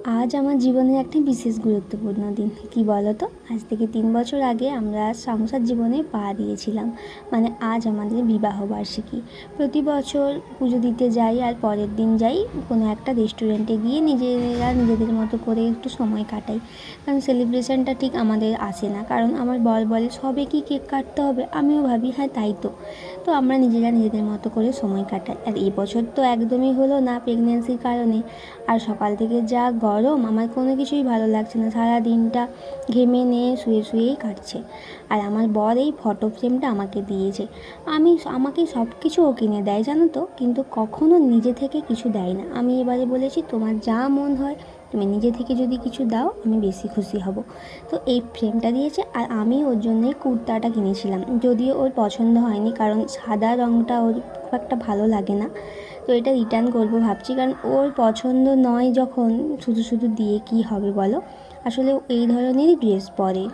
আজ আমার জীবনের একটা বিশেষ গুরুত্বপূর্ণ দিন। কি বলো তো? আজ থেকে ৩ বছর আগে আমরা সংসার জীবনে পা দিয়েছিলাম। মানে আজ আমাদের বিবাহবার্ষিকী। প্রতি বছর পুজো দিতে যাই আর পরের দিন যাই কোনো একটা রেস্টুরেন্টে গিয়ে নিজেরা নিজেদের মতো করে একটু সময় কাটাই। কারণ সেলিব্রেশনটা ঠিক আমাদের আসে না। কারণ আমার বর বলে, "সবে কি কেক কাটতে হবে?" আমিও ভাবি, হ্যাঁ তাই তো। তো আমরা নিজেরা নিজেদের মতো করে সময় কাটাই। আর এবছর তো একদমই হলো না প্রেগনেন্সির কারণে। আর সকাল থেকে যা গরম, আমার কোনো কিছুই ভালো লাগছে না। সারা দিনটা ঘেমে নিয়ে শুয়ে শুয়েই কাটছে। আর আমার বর এই ফটো ফ্রেমটা আমাকে দিয়েছে। আমাকে সব কিছু ও কিনে দেয় জানো তো, কিন্তু কখনো নিজে থেকে কিছু দেয় না। আমি এবারে বলেছি, তোমার যা মন হয় তুমি নিজে থেকে যদি কিছু দাও আমি বেশি খুশি হব। তো এই ফ্রেমটা দিয়েছে। আর আমি ওর জন্যই কুর্তাটা কিনেছিলাম, যদিও ওর পছন্দ হয়নি, কারণ সাদা রঙটা ওর খুব একটা ভালো লাগে না। তো এটা রিটার্ন করবো ভাবছি, কারণ ওর পছন্দ নয় যখন শুধু শুধু দিয়ে কী হবে বলো। আসলে ও এই ধরনেরই ড্রেস পরে।